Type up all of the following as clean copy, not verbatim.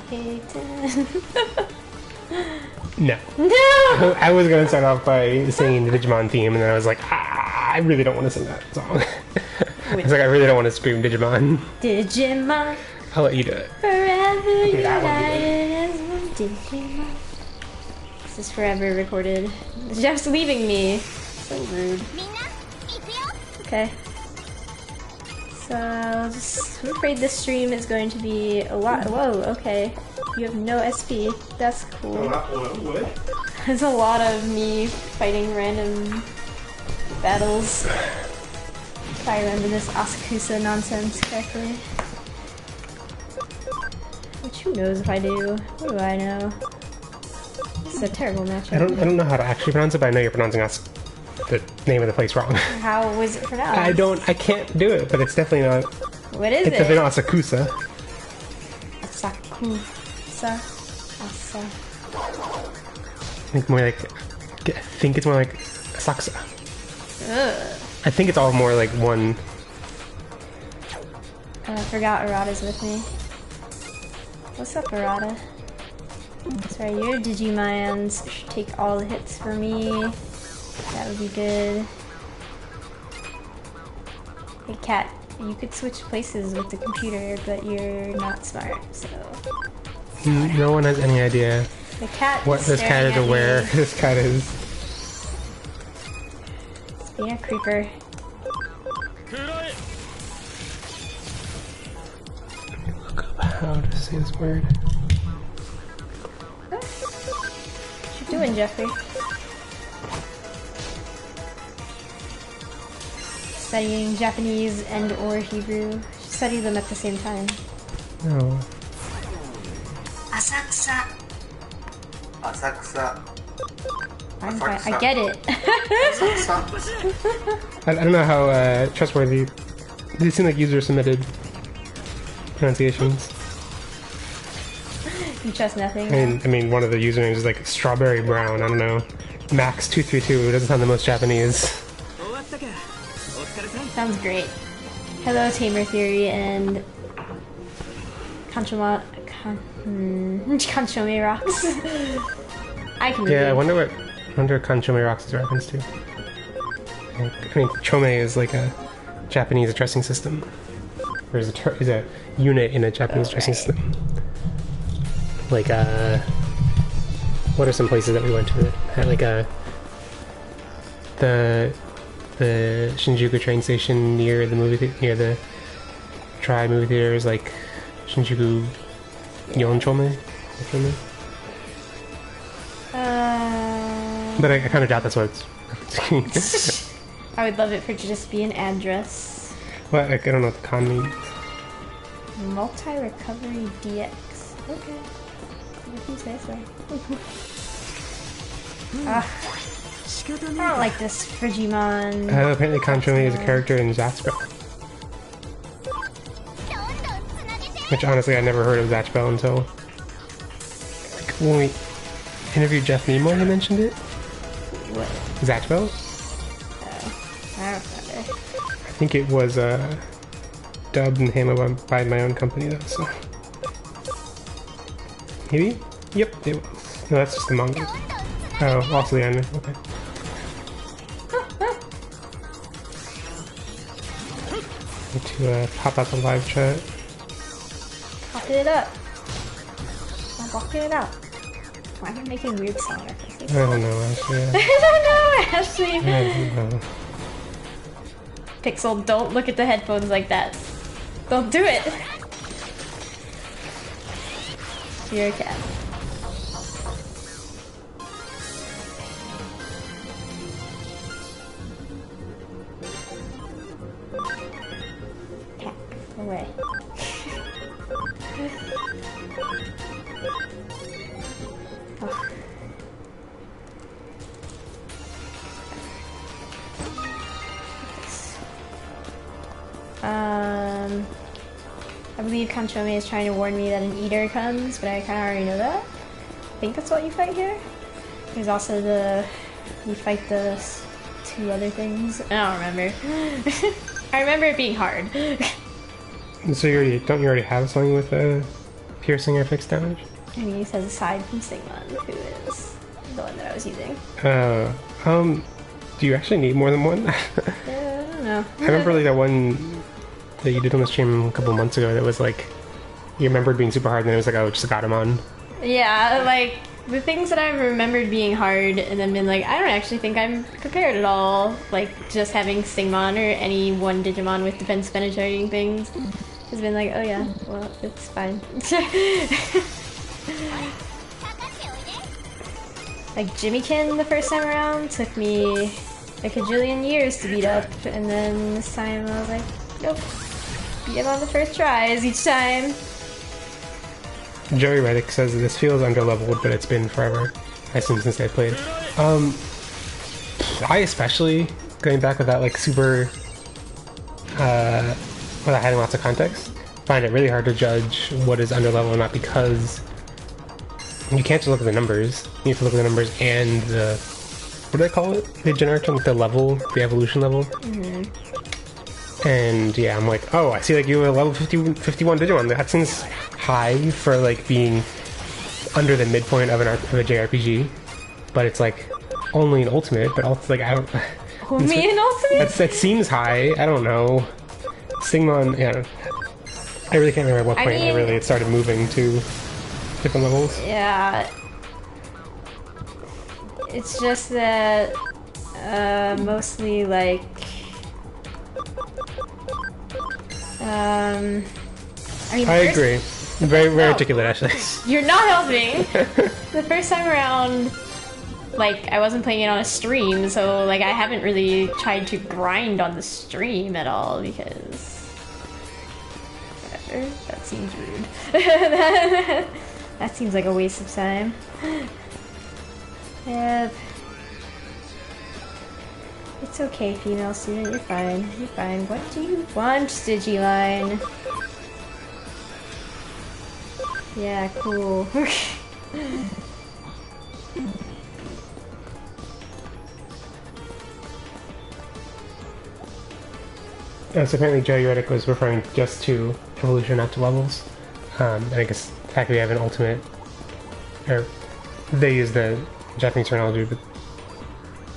Peyton. No. No! I was gonna start off by singing the Digimon theme, and then I was like, I really don't want to sing that song. I was like, I really don't want to scream Digimon. Digimon. I'll let you do it. Forever That would be united as one Digimon. This is forever recorded. Jeff's leaving me. So rude. Okay. So, I'm afraid this stream is going to be a lot. Whoa, okay. You have no SP. That's cool. What? There's a lot of me fighting random battles. If I remember this Asakusa nonsense correctly. Which who knows if I do? What do I know? This is a terrible matchup. I don't know how to actually pronounce it, but I know you're pronouncing the name of the place wrong. How was it pronounced? I can't do it, but it's definitely not. What is it? It's definitely not Asakusa. Asakusa. Asa. I think it's more like Asakusa. Ugh. I think it's all more like one. I forgot Arata's with me. What's up, Arata? Sorry, your Digimons should take all the hits for me. That would be good. Hey, Cat, you could switch places with the computer, but you're not smart, so... No one has any idea The cat what is this cat is staring at aware. me. This cat is. It's being a creeper. Look up how to say this word. What you doing, Jeffrey? Studying Japanese and or Hebrew. Study them at the same time. No. Asakusa. Asakusa. I get it. I don't know how trustworthy. These seem like user-submitted pronunciations. You trust nothing. I mean, one of the usernames is like strawberry brown. I don't know. Max232 doesn't sound the most Japanese. Sounds great. Hello, Tamer Theory and Kanchome Rocks. I can. Yeah, I wonder what Kanchome Rocks is a reference to. I mean, Chome is like a Japanese addressing system. Or is a unit in a Japanese addressing system. Like, what are some places that we went to that had like the Shinjuku train station near the near the Tri movie theaters, like Shinjuku Yonchome? But I kind of doubt that's what it's. I would love it for it to just be an address. What? I don't know what the con means. Multi-recovery DX. Okay. If you say so. I don't like this Frigimon. Apparently Kanchome is a character in Zatspel. Which honestly I never heard of Zatspel until like, when we interviewed Jeff Nimoy, he mentioned it. What? Zatspel? Oh, I don't remember. I think it was dubbed and handled by my own company though, so. Maybe? Yep, it was. No, that's just the manga. Oh, also the anime, okay. Need to pop out the live chat. Pop it up. I'm popping it up. Why am I making weird sound references? I don't know, actually. I don't know, Ashley. I don't know. Pixel, don't look at the headphones like that. Don't do it. You're a cat. Cat, go away. Oh. I believe Kanchome is trying to warn me that an eater comes, but I kind of already know that. I think that's what you fight here. There's also you fight the two other things. I don't remember. I remember it being hard. So don't you already have something with piercing or fixed damage? I mean, he says aside from Sigmund, who is the one that I was using. Do you actually need more than one? I don't know. I remember like that one that you did on the stream a couple months ago that was like, you remembered being super hard and then it was like, oh, just got him on. Yeah, like, the things that I remembered being hard and then been like, I don't actually think I'm prepared at all. Like, just having Stingmon or any one Digimon with defense penetrating things has been like, oh yeah, well, it's fine. Like, Jimmykin the first time around took me a kajillion years to beat up, and then this time I was like, nope, beat him on the first tries each time. Joey Reddick says that this feels underleveled, but it's been forever. I assume since I played. I especially, going back with that like super, without having lots of context, find it really hard to judge what is underleveled or not, because you can't just look at the numbers. You have to look at the numbers and the, what do they call it? The generic term, the level, the evolution level. Mm-hmm. And yeah, I'm like, oh, I see like you have a level 51 Digimon. That seems high for like being under the midpoint of a JRPG, but it's like only an ultimate. But also like I don't. Only an ultimate? That seems high. I don't know. Stingmon, yeah. I really can't remember at what point it started moving to different levels. Yeah. It's just that mostly like I agree. Very articulate, actually. You're not helping. The first time around, like, I wasn't playing it on a stream, so like I haven't really tried to grind on the stream at all because whatever. That seems rude. That seems like a waste of time. Yep. It's okay, female student. You're fine. You're fine. What do you want, Digiline? Yeah, cool. So apparently Joey Reddick was referring just to evolution, not to levels. And I guess the fact that we have an ultimate, or they use the Japanese terminology, but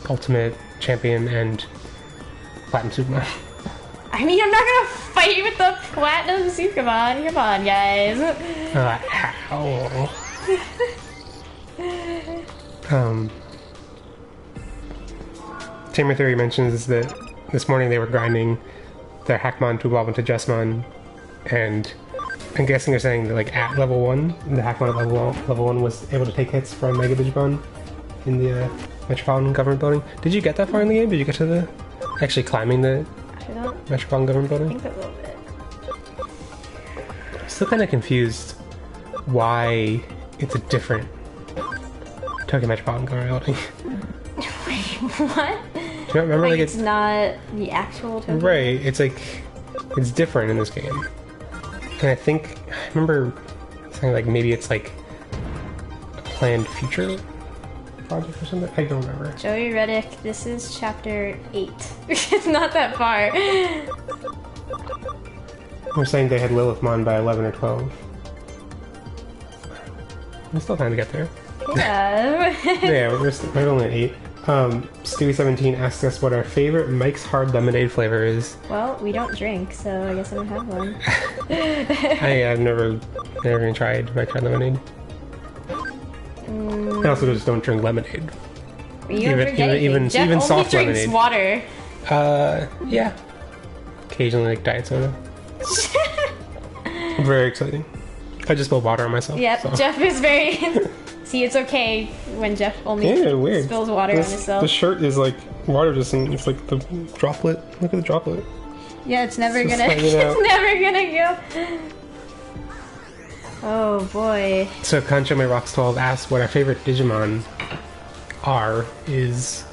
ultimate, champion, and platinum Superman. I mean, I'm not gonna fight with the platinum Sukamon. Come on, guys. How? Tamer Theory mentions that this morning they were grinding their Hackmon to evolve into Jessmon, and I'm guessing they're saying that like at level 1, the Hackmon at level 1 was able to take hits from Mega Digimon in the Metropolitan Government Building. Did you get that far in the game? Did you get to the actually climbing the Metropolitan Government Building? I think a little bit. Still kind of confused why it's a different Tokyo Metropolitan Government Building. Wait, what? Do you remember like it's not the actual Tokyo? Right, it's like it's different in this game. And I remember saying like maybe it's like a planned future project or something? I don't remember. Joey Reddick, this is chapter 8. It's not that far. We're saying they had Lilithmon by 11 or 12. There's still time to get there. Yeah. Yeah, we're only at 8. Stewie17 asks us what our favorite Mike's Hard Lemonade flavor is. Well, we don't drink, so I guess I don't have one. I've never even tried Mike's Hard Lemonade. I also just don't drink lemonade. You don't drink anything. Jeff even only soft drinks lemonade. Water. Yeah. Occasionally like diet soda. Very exciting. I just spilled water on myself. Yep, so. Jeff is very... See, it's okay when Jeff only spills water on himself. The shirt is like water, just it's like the droplet. Look at the droplet. Yeah, it's never gonna... It's never gonna go... Oh boy. So Kanchome Rocks 12 asks what our favorite Digimon is.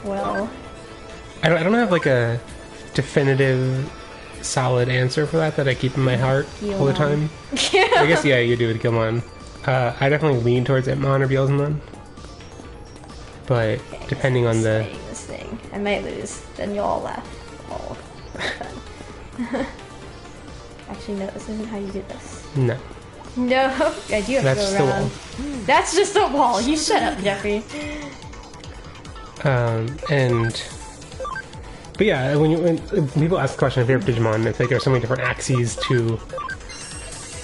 Well... I don't have like a definitive solid answer for that I keep in my heart all the time. I guess yeah, you do with Gilmon. I definitely lean towards Itmon or Beelzemon. But depending on the... This thing. I might lose. Then you'll all laugh. Actually, no, this isn't how you do this. No. No, I do have That's to just go a around. wall. That's just a wall. You shut up, Jeffrey. But yeah, when people ask the question of favorite Digimon, it's like there's so many different axes to,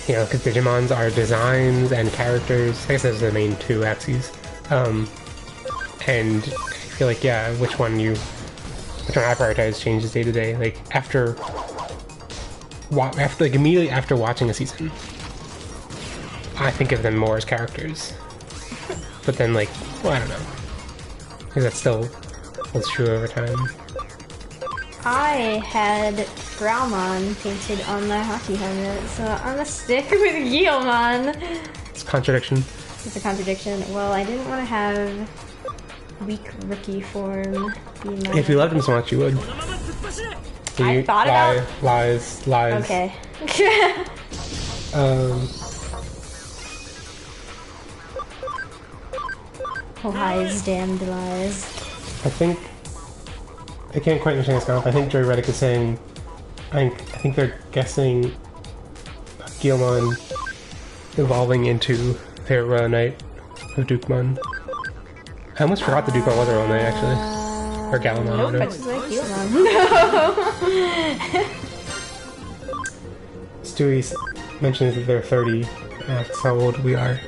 you know, because Digimons are designs and characters. I guess those are the main two axes. And I feel like, yeah, which one I prioritize changes day to day. Like like immediately after watching a season, I think of them more as characters. But then, like, well, I don't know, because that still holds true over time. I had Growlmon painted on my hockey helmet, so I'm gonna stick with Guilmon. It's a contradiction. It's a contradiction. Well, I didn't want to have weak rookie form be my... If you loved him so much, you would. I thought about... Lies. Okay. Lies, damned lies. I think... I can't quite understand this stuff. I think Joy Reddick is saying... I think they're guessing Guilmon evolving into their Royal Knight of Dukemon. I almost forgot the Dukemon was a Royal Knight, actually. Or Galamon. Nope, I just like Guilmon. No! Stewie mentions that they're 30. That's how old we are.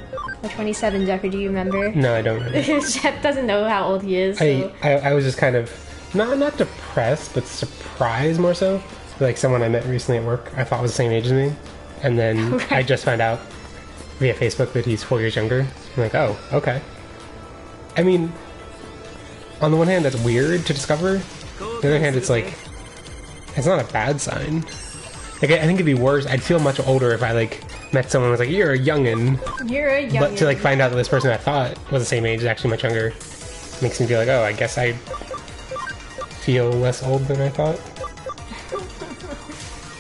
We're 27, Jeffrey, do you remember? No, I don't remember. Jeff doesn't know how old he is, so... I was just kind of... Not depressed, but surprised more so. Like someone I met recently at work I thought was the same age as me. And then Right. I just found out via Facebook that he's 4 years younger. I'm like, oh, okay. I mean, on the one hand, that's weird to discover. On the other hand, it's like, it's not a bad sign. Like, I think it'd be worse. I'd feel much older if I, like, met someone who was like, you're a youngin'. You're a youngin'. But to, like, find out that this person I thought was the same age is actually much younger makes me feel like, oh, I guess I feel less old than I thought.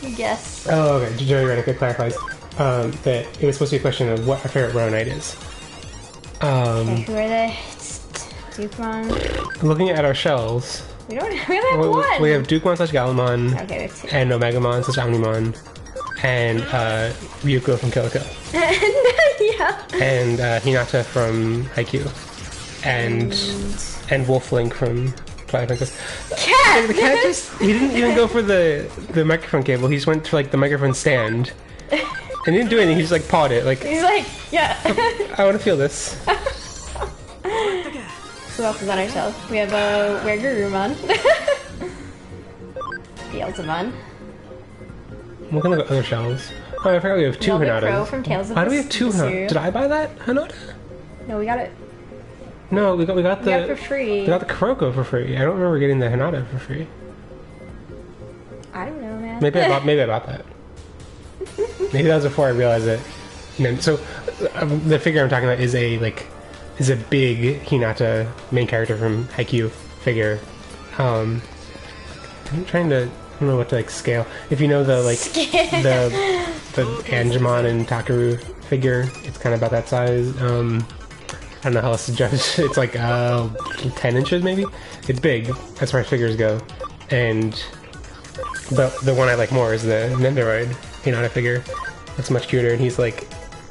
Yes. Oh, okay. Joey Reddick clarifies that it was supposed to be a question of what our favorite Royal Knight is. Okay, who are they? It's Dukemon. Looking at our shelves, We only have one! we have Dukemon / Galamon, Okay, we have two. and Omegamon / Omnimon, and Ryuko from Kill la Kill, Yeah. and Hinata from Haikyuu, and Wolflink from Twilight Princess. Cat! The cat he didn't even go for the microphone cable, he just went to like the microphone stand. And he didn't do anything, he just like pawed it, like... He's like, yeah. I want to feel this. Who else is on our shelf? We have Wergurumon. Beelzemon. I'm looking at other shelves. Oh, I forgot we have two Velvet Crow Hanatas. from Tales of Why do we have the two Hanatas? Cereal. Did I buy that Hanata? No, we got it. No, we got We got the... it for free. We got the Kuroko for free. I don't remember getting the Hanata for free. I don't know, man. Maybe I bought that. Maybe that was before I realized it. And then, so the figure I'm talking about is a big Hinata main character from Haikyuu figure. I'm trying to... I don't know what to like scale. If you know the like the Angemon and Takaru figure, it's kind of about that size. I don't know how else to judge. It's like 10 inches maybe. It's big as far as figures go, but the one I like more is the Nendoroid Hinata figure. Looks much cuter, and he's like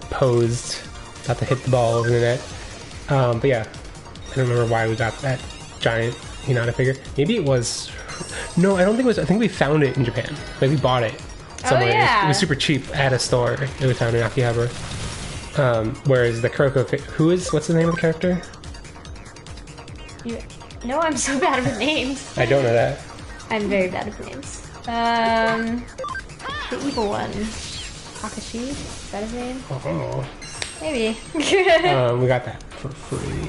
posed, about to hit the ball over the net. But yeah, I don't remember why we got that giant Hinata figure. Maybe it was... No, I don't think it was... I think we found it in Japan. Like, we bought it somewhere. Oh, yeah. It was super cheap at a store that we found in Akihabara. Whereas the Kuroko... What's the name of the character? No, I'm so bad with names. I don't know that. I'm very bad with names. The evil one. Kakashi? Is that his name? Oh. Maybe. We got that for free.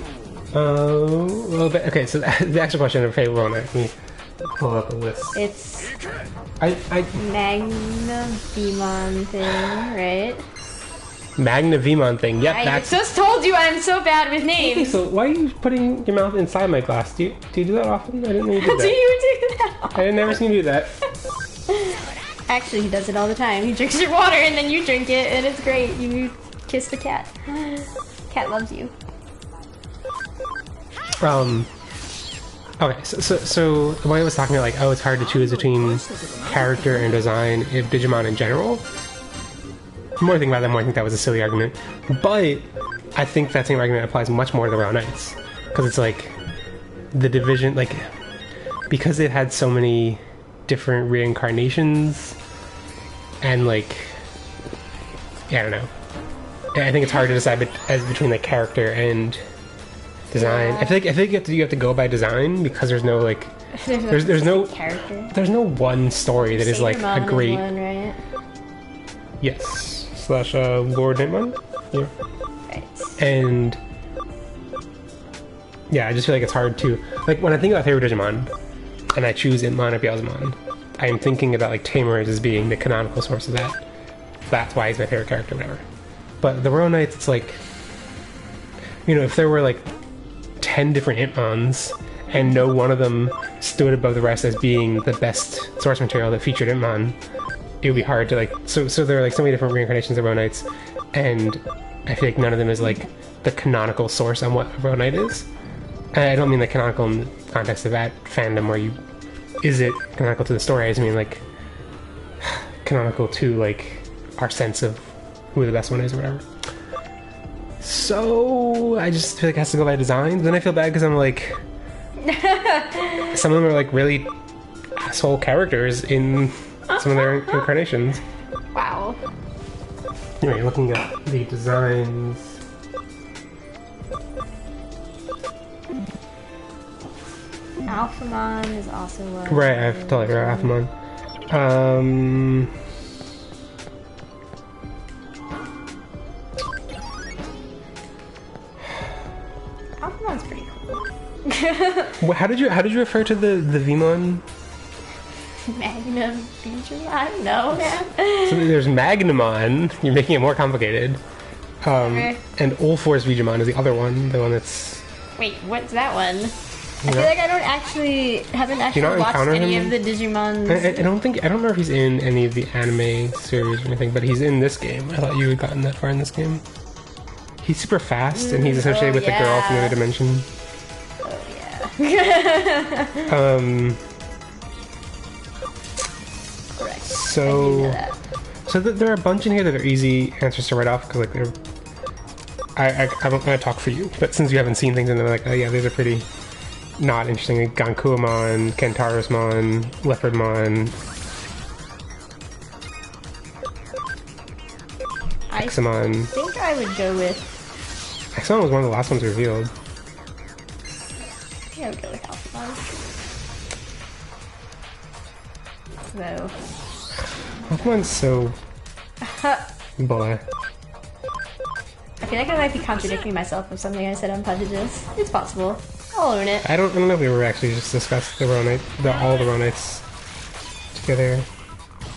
Okay, so the actual question of favorite Royal Knight. Let me pull up a list. It's I Magna Vemon thing, right? Magna Vemon thing. Yep, I that's... just told you I'm so bad with Okay, names. so why are you putting your mouth inside my glass? Do you do that often? I didn't know you did that. Do you do that? I didn't never seen you do that. Actually, he does it all the time. He drinks your water and then you drink it, and it's great. You kiss the cat. Cat loves you. Okay, so the way I was talking about, like, oh, it's hard to choose between character and design in Digimon in general. The more I think about that, the more I think that was a silly argument. But I think that same argument applies much more to the Royal Knights. Because it's like, the division, like, because they've had so many different reincarnations, and, like, yeah, I don't know. I think it's hard to decide as between, like, character and design. Yeah. I feel like you have to go by design, because there's no, like, there's no character. There's no one story that is, like, a great... One, right? Yes. / Lord Nightmon? Yeah. Right. And... yeah, I just feel like it's hard to... like, when I think about favorite Digimon, and I choose Intmon or Beelzemon, I am thinking about, like, Tamers as being the canonical source of that. That's why he's my favorite character, whatever. But the Royal Knights, it's like... you know, if there were, like, 10 different Intmons, and no one of them stood above the rest as being the best source material that featured Intmon, it would be hard to, like... So there are, like, so many different reincarnations of Royal Knights, and I feel like none of them is, like, the canonical source on what a Royal Knight is. And I don't mean, like, canonical in the context of that fandom where you... is it canonical to the story? I just mean, like, canonical to, like, our sense of who the best one is or whatever. So I just feel like it has to go by design. Then I feel bad because I'm like... some of them are, like, really asshole characters in some of their incarnations. Wow. Anyway, looking at the designs... Alphamon is also one. Right, I totally forgot Alphamon. Alphamon's pretty cool. How did you refer to the Vmon? Magnum Digimon? No, man. So there's Magnamon. You're making it more complicated. And Ulforce Digimon is the other one. The one that's... wait, what's that one? I feel like I haven't actually watched any of the Digimons. I don't remember if he's in any of the anime series or anything, but he's in this game. I thought you had gotten that far in this game. He's super fast, and he's associated with the girl from the other dimension. Oh, yeah. Correct. So there are a bunch in here that are easy answers to write off, because, like, they're... I'm not going to talk for you, but since you haven't seen things, and they're like, oh yeah, these are pretty... not interesting. Like Gankuamon, Kentarosmon, Leopardmon, Examon. I think I would go with... Examon was one of the last ones revealed. I think I would go with Alphamon. So... Alphamon's so... boy. I feel like I might be contradicting myself with something I said on Podigious. It's possible. I'll own it. I don't know if we were actually just discussed the Royal Knight, all the Royal Knights together.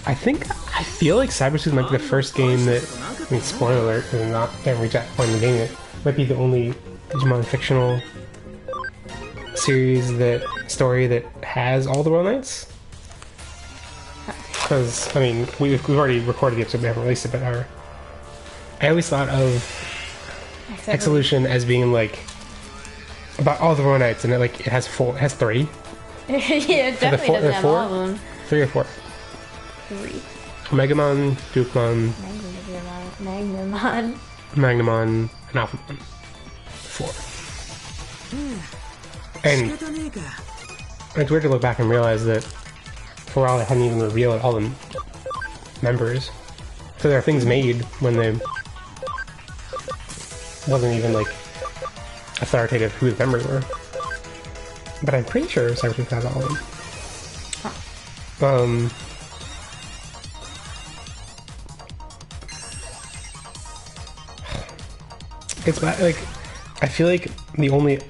I feel like Cybersleuth might be the first game that, I mean, spoiler alert, because I'm not can't reach that point in the game yet, might be the only Digimon fictional story that has all the Royal Knights. Because, I mean, we've already recorded the episode, we haven't released it, but I always thought of Exelution as being, like, about all the Royal Knights, and it has three. Yeah, it definitely doesn't have all of them. 3 or 4? 3. Megamon, Dukemon, Magnamon, and Alphamon. 4. And it's weird to look back and realize that for a while they hadn't even revealed all the members. So there are things made when they wasn't even, like, authoritative who the members were. But I'm pretty sure Cybersleuth has all of them. It's like, I feel like the only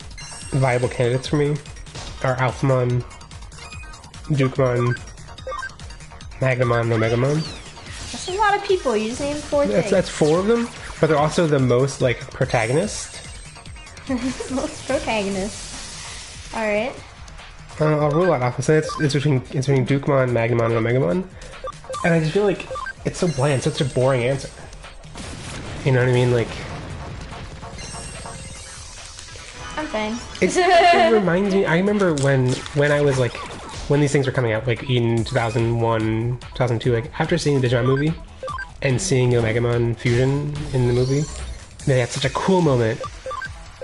viable candidates for me are Alphamon, Dukemon, Magnamon, no Megamon. That's a lot of people. You just named 4 things. That's 4 of them, but they're also the most, like, protagonist. Most protagonists. Alright. I'll rule out Alpha. So it's between Dukemon, Magnamon, and Omegamon. And I just feel like it's so bland, such a boring answer. You know what I mean? Like... I'm fine. It reminds me. I remember when I was like, when these things were coming out, like in 2001, 2002. Like after seeing the Digimon movie and seeing the Omegamon fusion in the movie, they had such a cool moment.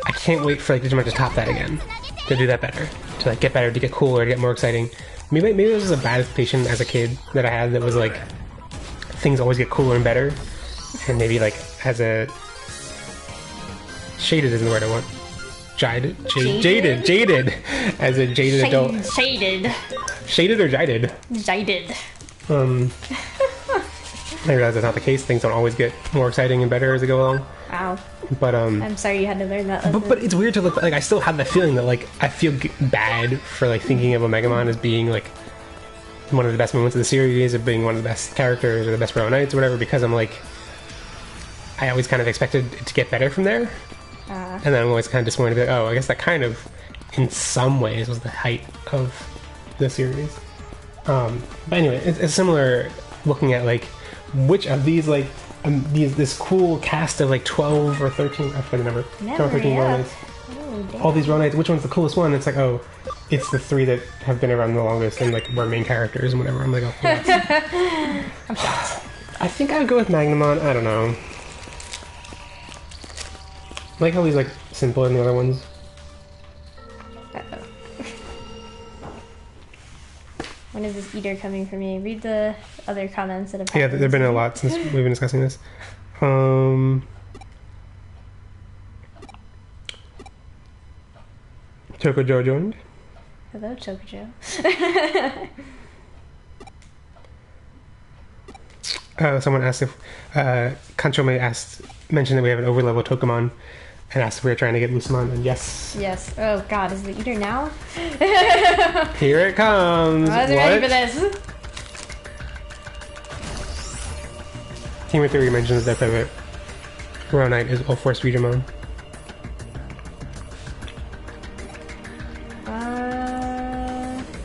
I can't wait for like Digimon to top that again, to do that better, to like get better, to get cooler, to get more exciting. Maybe it was just a bad expectation as a kid that I had, that was like things always get cooler and better, and maybe like as a shaded isn't the word I want. Jaded as a jaded adult. Shaded or jaded? Jaded. I realize that's not the case. Things don't always get more exciting and better as they go along. Wow. But I'm sorry you had to learn that lesson. But it's weird to look like I still have that feeling that like I feel bad for like thinking of Omegamon as being like one of the best moments of the series, or being one of the best characters, or the best Row Knights, or whatever, because I'm like, I always kind of expected it to get better from there. And then I'm always kind of disappointed that, oh, I guess that kind of, in some ways, was the height of the series. But anyway, it's similar looking at like which of these like this cool cast of like 12 or 13, I forget the number, 12 or 13 Row Knights. All these Row Knights, which one's the coolest one? It's like, oh, it's the 3 that have been around the longest and like were main characters and whatever. I'm like, oh, yeah. I'm shocked. I think I would go with Magnamon. I don't know. I like how he's like simpler than the other ones. Uh-oh. When is this eater coming for me? Read the other comments that have happened. Yeah, there have been a lot since we've been discussing this. Chocojo joined. Hello, Chocojo. Someone asked if Kanchome mentioned that we have an overlevel Tokamon, and asked if we were trying to get Lucemon, and yes. Yes. Oh god, is the eater now? Here it comes. I wasn't ready for this. Team of 3 mentions their favorite Row Knight is All-Force Digimon.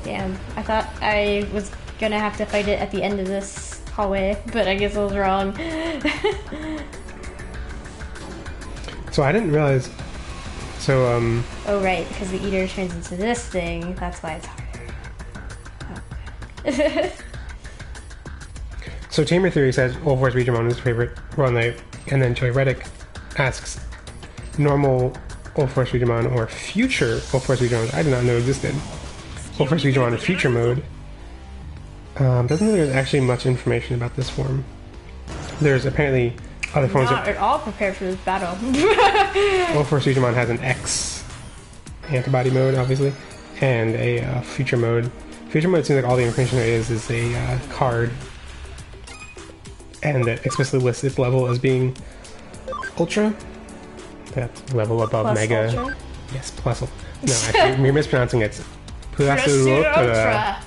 Damn. I thought I was gonna have to fight it at the end of this hallway, but I guess I was wrong. So I didn't realize. So Oh right, because the eater turns into this thing. That's why it's hard. Oh. So Tamer Theory says All-Force Digimon is his favorite Row Knight, and then Joey Reddick asks normal All-Force Digimon or future All-Force Digimon. I did not know existed. All-Force Digimon in future mode. Doesn't think there's actually much information about this form. There's apparently other forms. Not at all prepared for this battle. All-Force Digimon has an X antibody mode, obviously, and a future mode. Future mode seems like all the information there is a card, and it explicitly lists its level as being Ultra. That's level above Plus Mega. Ultra? Yes, plus. No, actually, you're mispronouncing it. Plus Ultra.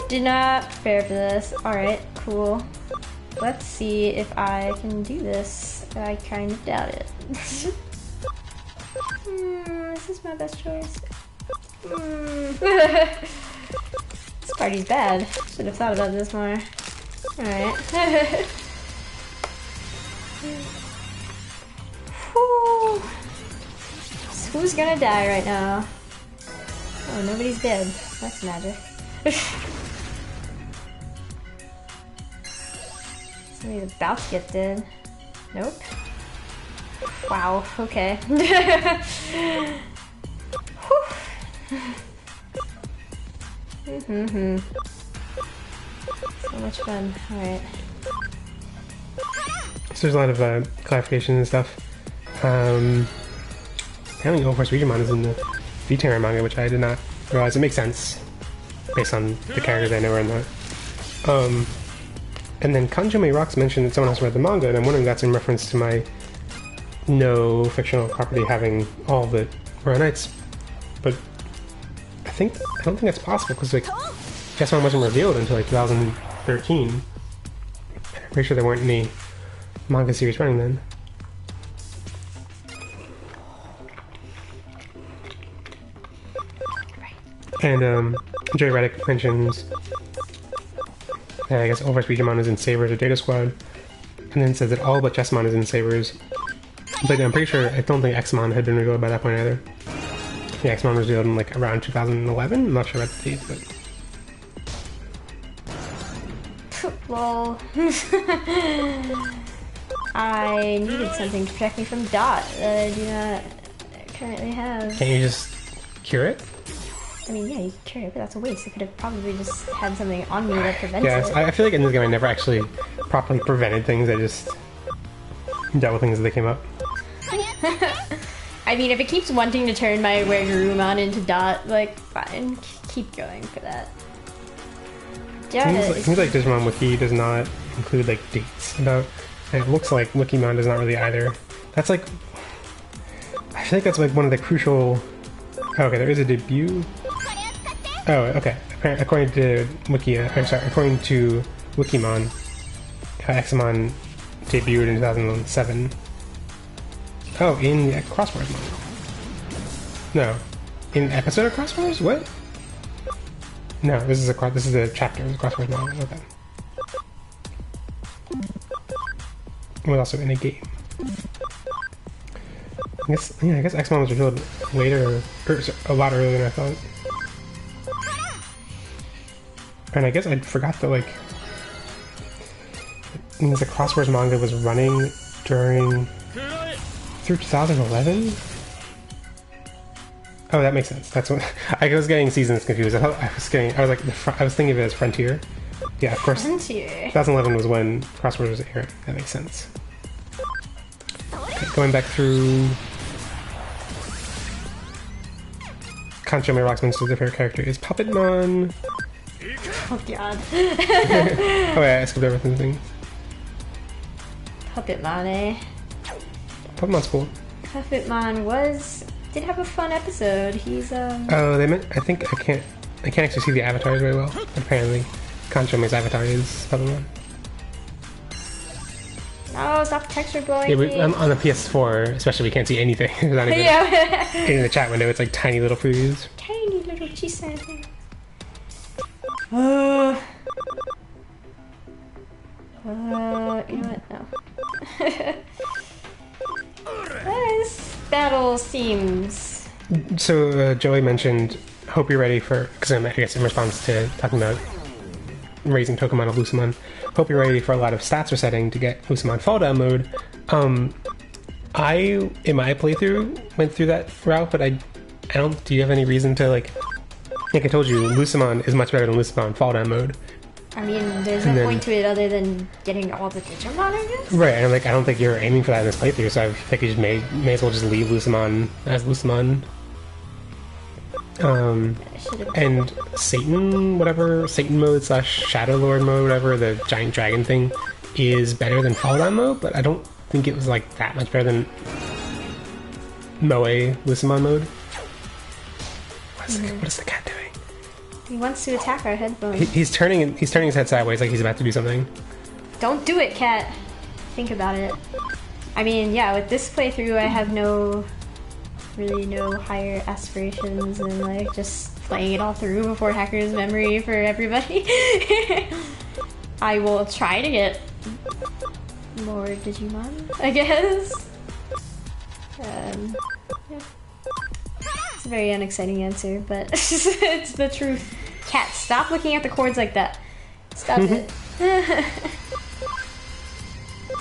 Did not prepare for this. Alright, cool. Let's see if I can do this. I kind of doubt it. Is this my best choice? This party's bad. Should have thought about this more. Alright. So who's gonna die right now? Oh, nobody's dead. That's magic. Somebody's about to get dead. Nope. Wow, okay. So much fun. Alright. So there's a lot of clarifications and stuff. Apparently All-Force Digimon is in the V-Terror manga, which I did not realize. It makes sense based on the characters I know are in that. And then Kanjome Rocks mentioned that someone else read the manga, and I'm wondering if that's in reference to my no fictional property having all the Row Knights. But I don't think that's possible, because like Jessamon wasn't revealed until like 2013. I'm pretty sure there weren't any manga series running then. And Jerry Reddick mentions that I guess All-Force Digimon is in Sabers or Data Squad. and then it says that all but Chessmon is in Sabers. But I'm pretty sure, I don't think Xmon had been revealed by that point either. Yeah, Xmon was revealed in like around 2011. I'm not sure about the date, but. Lol. I needed something to protect me from Dot that I do not currently have. Can't you just cure it? I mean, yeah, you can cure it, but that's a waste. I could have probably just had something on me that prevents yes, it. I feel like in this game I never actually properly prevented things. I just dealt with things as they came up. I mean, if it keeps wanting to turn my Wergurumon into Dot, like, fine. Keep going for that. Seems like Digimon Wiki does not include like dates about, and it looks like Wikimon does not really either. That's like, I feel like that's like one of the crucial. Oh, okay, there is a debut. Oh, okay. According to according to Wikimon, Xmon debuted in 2007. Oh, in Crossword mode. No, in episode of Crosswords. What? No, this is a chapter. It's a Crossword mode. Okay. It was also in a game. I guess Xmon was revealed later, or a lot earlier than I thought. And I guess I forgot that like, the Crosswords manga was running through 2011. Oh, that makes sense. That's what I was getting seasons confused. I was thinking of it as Frontier. Yeah, of course. Frontier. 2011 was when Crosswords was airing. That makes sense. Okay, going back through. Kancho May Rock's most favorite character is Puppetmon. Oh god. Oh yeah, I skipped everything. Puppetmon, eh? Puppetmon's cool. Puppetmon did have a fun episode. He's Oh, they meant. I can't actually see the avatars very well. But apparently, Kancho May's avatar is Puppetmon. Oh, stop texture blowing. Yeah, on the PS4, especially, we can't see anything. Not even in the chat window, it's like tiny little previews. Tiny little cheese thing. You know what? No. This battle seems. So Joey mentioned, "Hope you're ready for," because I guess in response to talking about raising Tokamon of Lucemon. Hope you're ready for a lot of stats resetting to get Lucemon fall down mode. I in my playthrough went through that route, but I don't. Do you have any reason to like I told you, Lucemon is much better than Lucemon fall down mode. I mean, there's no point to it other than getting all the Digimon, I guess? Right, and I don't think you're aiming for that in this playthrough, so I think you just may as well just leave Lucemon as Lucemon. And Satan mode / Shadow Lord mode, whatever, the giant dragon thing, is better than fall down mode, but I don't think it was like that much better than Moe Lucemon mode. What is the cat doing? He wants to attack our headphones. He's turning his head sideways like he's about to do something. Don't do it, cat. Think about it. I mean, yeah, with this playthrough, I have really no higher aspirations than like just playing it all through before Hacker's Memory for everybody. I will try to get more Digimon, I guess. Yeah. It's a very unexciting answer, but it's the truth. Cat, stop looking at the cords like that. Stop it.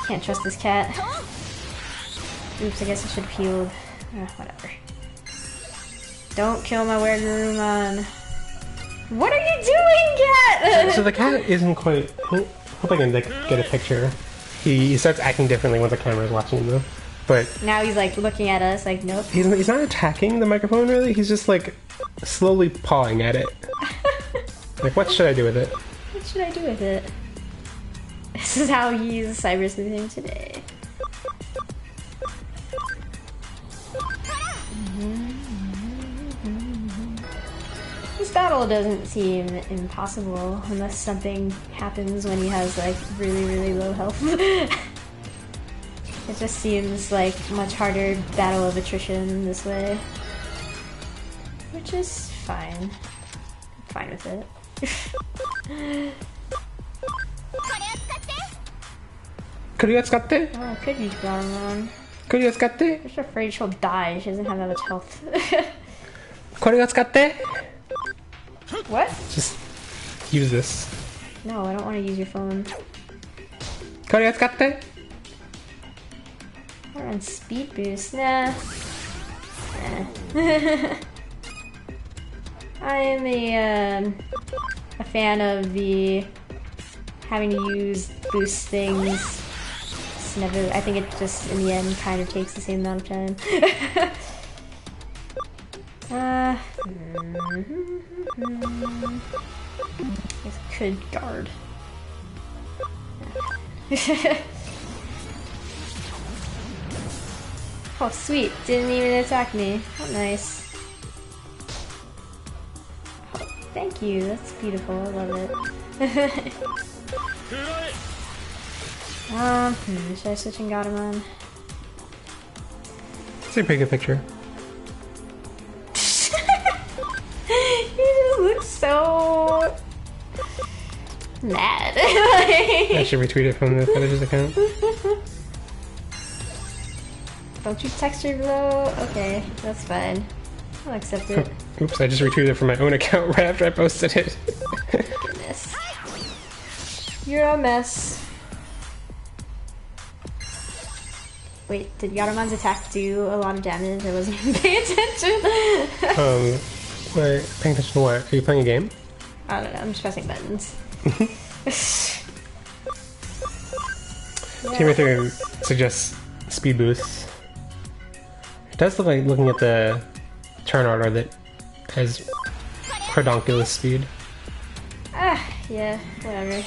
Can't trust this cat. Oops, I guess I should have healed. Whatever. Don't kill my Wergurumon. What are you doing, cat? So the cat isn't quite... I hope I can get a picture. He starts acting differently when the camera is watching him, though. But now he's like looking at us like, nope. He's not attacking the microphone, really. He's just like slowly pawing at it. Like, what should I do with it? What should I do with it? This is how he's cyber sleuthing today. This battle doesn't seem impossible unless something happens when he has like really, really low health. It just seems like much harder battle of attrition this way. Which is fine. I'm fine with it. Could you使って? Oh, could use Garmon. Could you 使って? I'm just afraid she'll die. She doesn't have that much health. これを使って? What? Just use this. No, I don't want to use your phone. これを使って? We're on speed boost. Nah. I am a fan of the having to use boost things. It's never. I think it just in the end kind of takes the same amount of time. I guess I could guard. Oh sweet, didn't even attack me. How nice. Oh, thank you, that's beautiful, I love it. Should I switch and Gatomon? It's a pretty good picture. You just look so mad. I should retweet it from the Podigious account. Don't you text her below? Okay, that's fine. I'll accept it. Oops, I just retweeted it from my own account right after I posted it. Goodness. You're a mess. Wait, did Yaramon's attack do a lot of damage? I wasn't even paying attention. Wait, paying attention to what? Are you playing a game? I don't know, I'm just pressing buttons. Team 3 suggests speed boosts. It does look like looking at the turn order that has pedonculous speed. Yeah, whatever.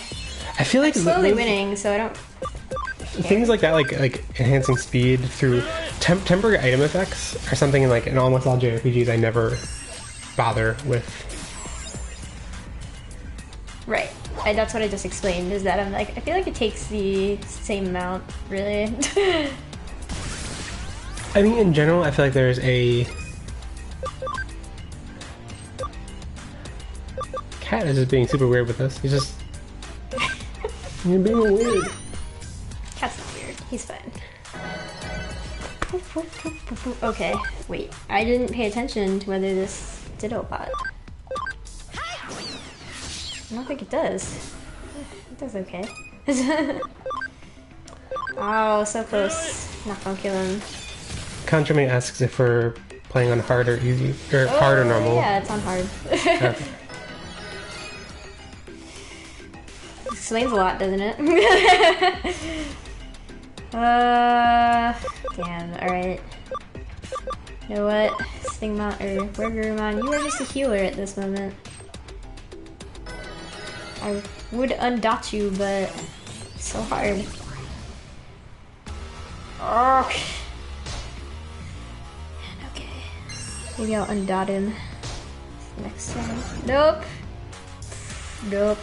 I feel like I'm slowly winning, so I don't care. Things like that, like enhancing speed through temporary item effects, are something in almost all JRPGs I never bother with. Right. That's what I just explained, is that I'm like, I feel like it takes the same amount, really. I mean, in general, I feel like there's a... Cat is just being super weird with this. He's just... You're being weird. Cat's not weird. He's fine. Okay, wait. I didn't pay attention to whether this did a lot. I don't think it does. It does okay. Oh, so close. Not gonna kill him. Contrame asks if we're playing on hard or easy, or hard or normal. Yeah, it's on hard. Okay. Explains a lot, doesn't it? Damn, alright. You know what? Stingmon, or Burgermon, you are just a healer at this moment. I would undot you, but it's so hard. Okay. Maybe I'll undot him next time. Nope. Nope.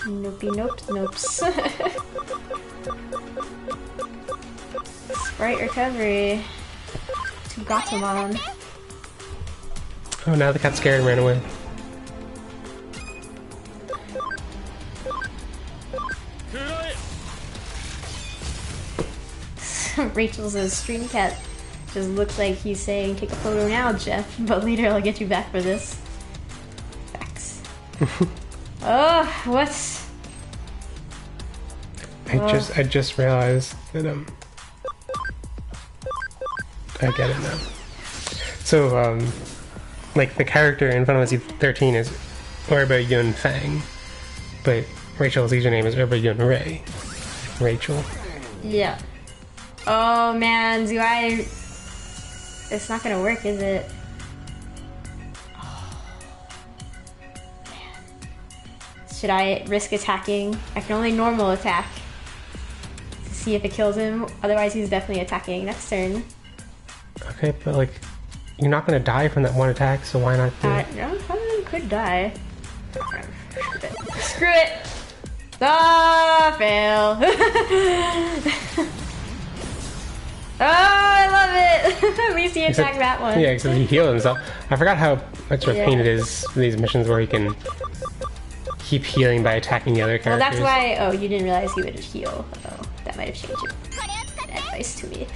Nopey nopes nopes. Sprite recovery. To Gatomon. Oh, now the cat's scared and ran away. Rachel's a stream cat. Just looks like he's saying, take a photo now, Jeff, but later I'll get you back for this. Facts. Oh, what? I just realized that I get it now. So like the character in Final Fantasy 13 is Orba Yun Fang, but Rachel's username is Orba Yun Ray. Rachel. Yeah. Oh man, do I... It's not gonna work, is it? Oh, man. Should I risk attacking? I can only normal attack to see if it kills him. Otherwise he's definitely attacking next turn. Okay, but like, you're not gonna die from that one attack, so why not do it? No, I could die. Screw it! Ah, fail! Oh, I love it! At least he attacked that one. Yeah, except he healed himself. I forgot how much of a pain it is for these missions where he can keep healing by attacking the other characters. Well, that's why. Oh, you didn't realize he would heal. Oh, that might have changed it. Advice to me.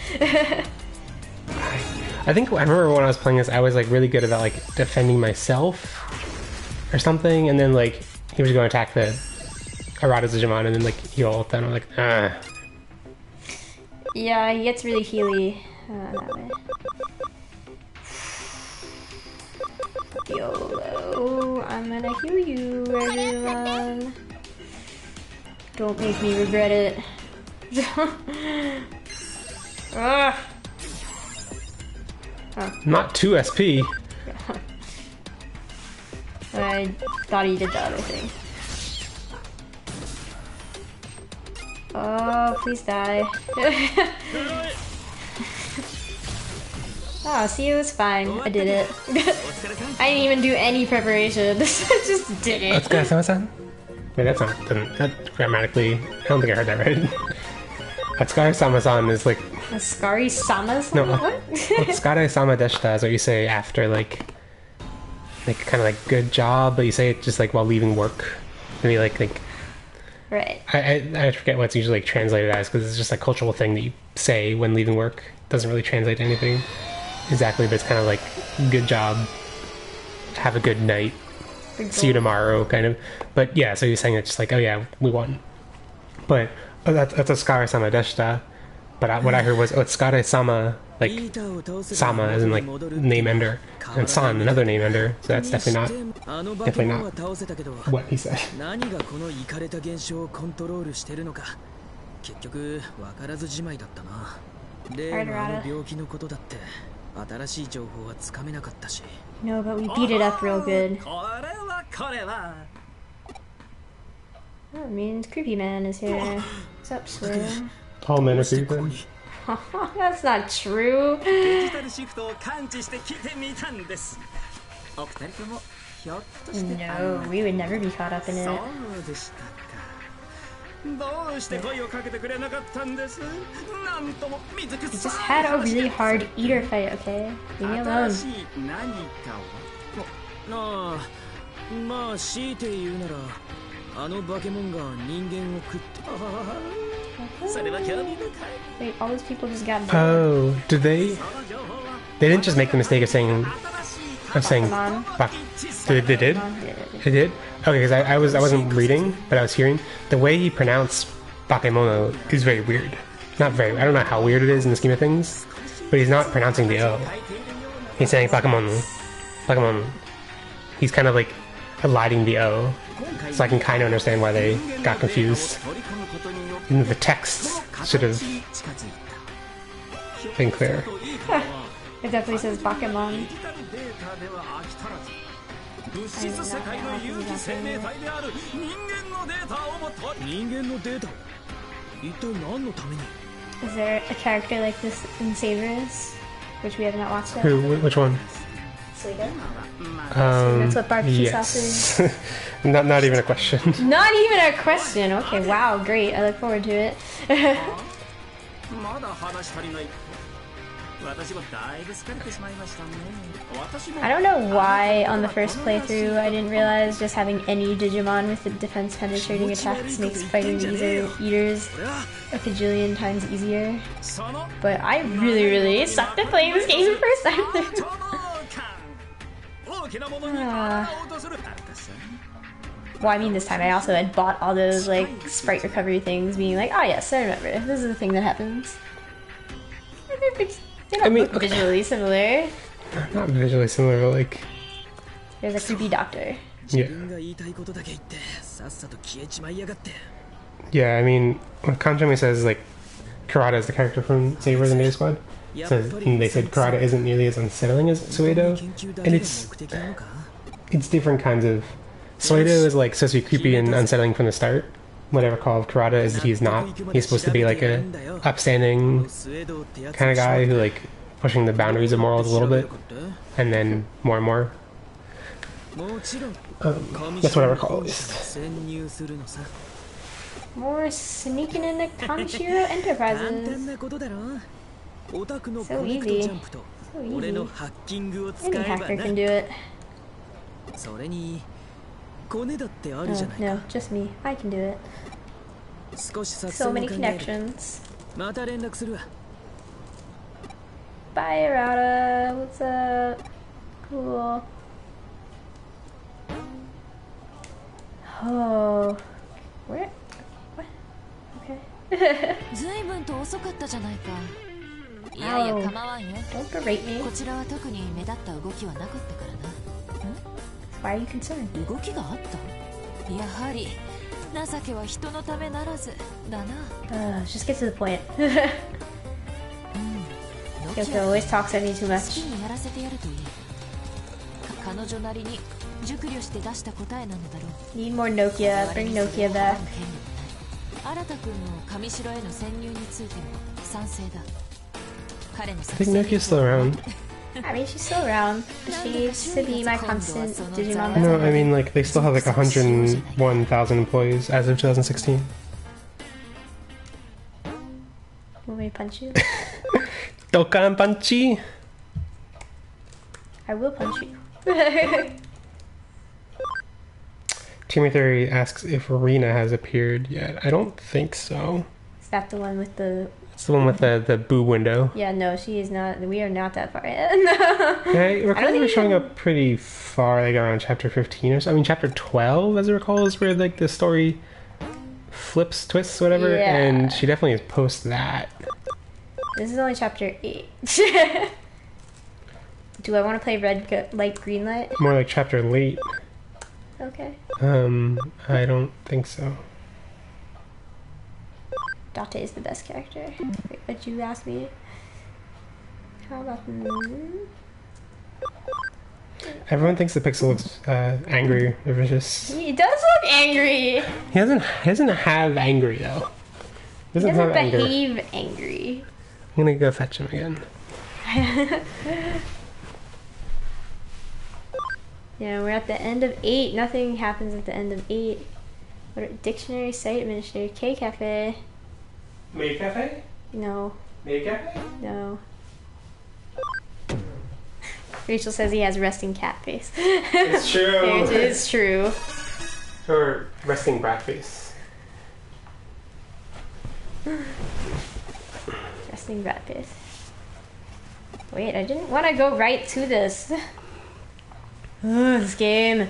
I think I remember when I was playing this, I was like really good about like defending myself or something, and then like he was going to attack the Arata's Digimon and then like heal ult, and I'm like, ah. Yeah, he gets really healy that way. YOLO, I'm gonna heal you, everyone. Don't make me regret it. Ugh. Oh. Not 2 SP. I thought he did the other thing. Oh, please die. Oh, see, it was fine. I did it. I didn't even do any preparation. I just did it. Let's go, Sama-san. Wait, that's not, that grammatically, I don't think I heard that right. Otsukare-sama-san is like... Otsukare-sama-san? No, what? Otsukare-sama deshita is what you say after like kind of like good job, but you say it just like while leaving work. Maybe like right. I forget what it's usually like translated as, because it's just a cultural thing that you say when leaving work. It doesn't really translate to anything exactly, but it's kind of like good job, have a good night, see you tomorrow kind of. But yeah, so you're saying it's just like, oh yeah, we won. But that's Otsukare-sama deshita. But what I heard was Otsukare-sama, like sama as in like name ender, and san another name ender. So that's definitely not what he said. No, but we beat it up real good. Oh, it means Creepy Man is here. What's up, Sleuth? All men are creepy. That's not true. No, we would never be caught up in it. You just had a really hard eater fight, okay? Leave me alone. Wait, all those people just got dead. Oh, did they? They didn't just make the mistake of saying they did? They did? Okay, because I wasn't reading, but I was hearing the way he pronounced Bakemono is very weird. Not very. I don't know how weird it is in the scheme of things, but he's not pronouncing the O. He's saying Bakemono, Bakemono. He's kind of like eliding the O, so I can kind of understand why they got confused. And the text should have been clear. It definitely says Bakemon. Is there a character like this in Savers, which we have not watched yet? Who? Which one? That's what barbecue sauce is. not even a question. Not even a question. Okay, wow, great. I look forward to it. I don't know why on the first playthrough I didn't realize just having any Digimon with the defense penetrating attacks makes fighting the eaters a bajillion times easier. But I really sucked at playing this game the first time through. Well, I mean, this time I also had bought all those like sprite recovery things, being like, oh yes, I remember. This is the thing that happens. They don't look visually similar. Not visually similar, but like... There's a creepy doctor. Yeah. Yeah, I mean, when Kanjami says, like, Kurata is the character from Sabers and Data Squad, and they said Kurata isn't nearly as unsettling as Suedo, and it's different kinds of... Suedo is, like, supposed to be creepy and unsettling from the start. Whatever call of Kurata is that he's not. He's supposed to be like a upstanding kind of guy who like pushing the boundaries of morals a little bit, and then more and more. That's what I recall at least. More sneaking into Kanshiro Enterprises. So easy. So easy. Any hacker can do it. Oh, no, just me. I can do it. So many connections. Bye, Arata. What's up? Cool. Oh. Where? What? Okay. Ow. Don't berate me. Why are you concerned? Just get to the point. Kyoko always talks at me too much. Need more Nokia. Bring Nokia back. I think Nokia's still around. I mean, she's still around. She used to be my constant Digimon. No, I mean, like, they still have like 101,000 employees as of 2016. Want me to punch you? Dokkan Punchy! I will punch you. Teamer Theory asks if Rena has appeared yet. I don't think so. Is that the one with the... It's the one with the boob window. Yeah, no, she is not. We are not that far yet. Yeah, I recall they were showing up pretty far, like around chapter 15 or so. I mean, chapter 12, as I recall, is where like the story flips, twists, whatever. Yeah. And she definitely is post that. This is only chapter 8. Do I want to play red light, green light? More like chapter late. Okay. I don't think so. Date is the best character. Wait, what'd you ask me? How about... Everyone thinks the Pixel looks angry or vicious. He does look angry! He doesn't have angry, though. He doesn't behave angry. I'm gonna go fetch him again. Yeah, we're at the end of 8. Nothing happens at the end of 8. What are dictionary, site administrator, K-Cafe. Maid Cafe? No. Maid Cafe? No. Rachel says he has resting cat face. It's true. It is true. Or resting brat face. Resting brat face. Wait, I didn't want to go right to this. This game.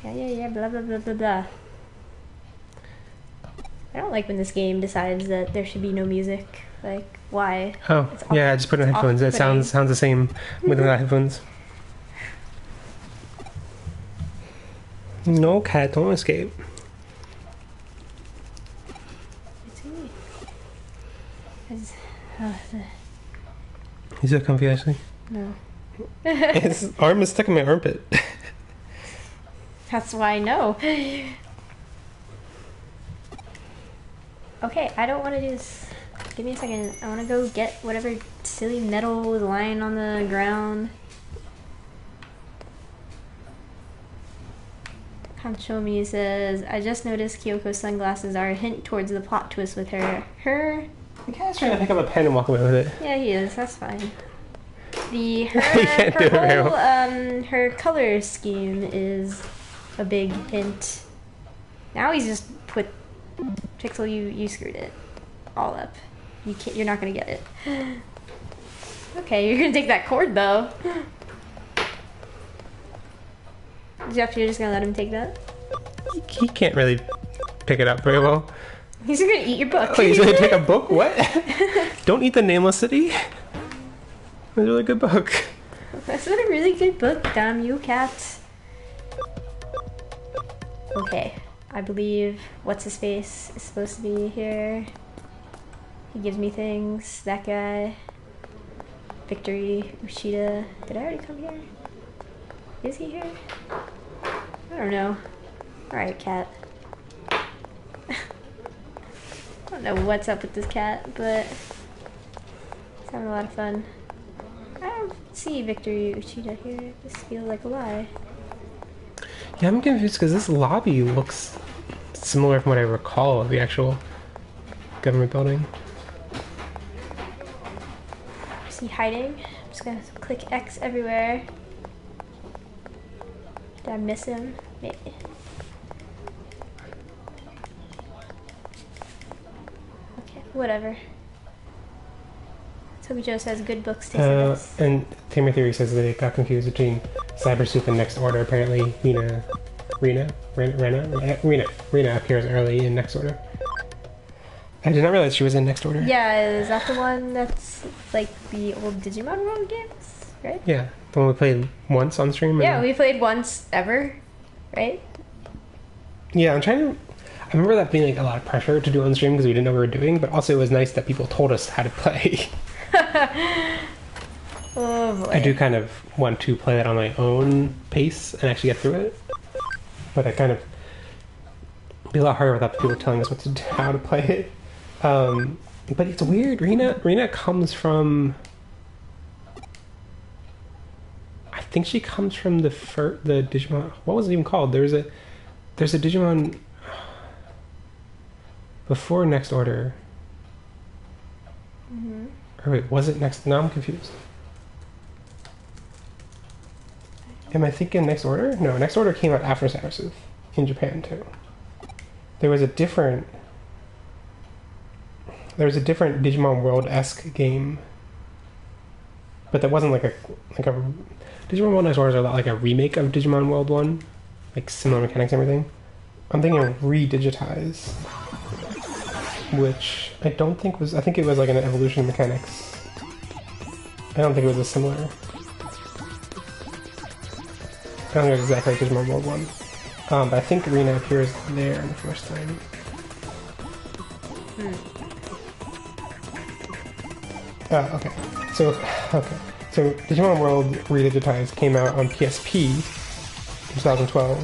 Yeah, blah, blah, blah, blah, blah. I don't like when this game decides that there should be no music. Like, why? Oh, yeah, I just put in headphones. It sounds the same with without headphones. No, cat, don't escape. It's me. You so comfy, Ashley? No. His arm is stuck in my armpit. That's why I know. Okay, I don't want to do this. Give me a second. I want to go get whatever silly metal was lying on the ground. Kanchomi says, I just noticed Kyoko's sunglasses are a hint towards the plot twist with her. The cat's trying to pick up a pen and walk away with it. Yeah, he is. That's fine. Her color scheme is a big hint. Now he's just put Pixel. You screwed it all up. You're not gonna get it. Okay, you're gonna take that cord though. Jeff, you're just gonna let him take that? He can't really pick it up very well. He's gonna eat your book. Oh, he's gonna take a book? What? Don't eat the Nameless City. It's a really good book. That's a really good book, damn you, cat. Okay, I believe what's his face is supposed to be here. He gives me things. That guy. Victory. Uchida. Did I already come here? Is he here? I don't know. Alright, cat. I don't know what's up with this cat, but he's having a lot of fun. I don't see Victory Uchida here. This feels like a lie. Yeah, I'm confused because this lobby looks similar from what I recall of the actual government building. Is he hiding? I'm just gonna click X everywhere. Did I miss him? Maybe. Okay, whatever. Podigious has good books to this. And Tamer Theory says that it got confused between Cyber Soup and Next Order. Apparently, Rena appears early in Next Order. I did not realize she was in Next Order. Yeah, is that the one that's like the old Digimon World games, right? Yeah, the one we played once on stream. Yeah, we played once ever, right? Yeah, I remember that being like a lot of pressure to do on stream because we didn't know what we were doing, but also it was nice that people told us how to play. Oh boy. I do kind of want to play that on my own pace and actually get through it, but I kind of be a lot harder without people telling us how to play it. But it's weird. Rena comes from. I think she comes from the Digimon. What was it even called? There's a Digimon before Next Order. Mm-hmm. Or wait, was it Next? Now I'm confused. Am I thinking Next Order? No, Next Order came out after Cyber Sleuth in Japan too. There was a different Digimon World-esque game, but that wasn't like a Digimon World Next Order is a lot like a remake of Digimon World 1, like similar mechanics and everything. I'm thinking of Redigitize, which I don't think was. I think it was like an evolution of mechanics. I don't think it was a similar. I don't think it was exactly like Digimon World 1. But I think Rena appears there the first time. Okay. So Digimon World Redigitized came out on PSP in 2012.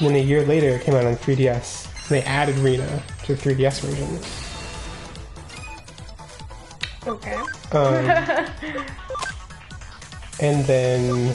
And then a year later it came out on 3DS. And they added Rena to the 3DS version. Okay. And then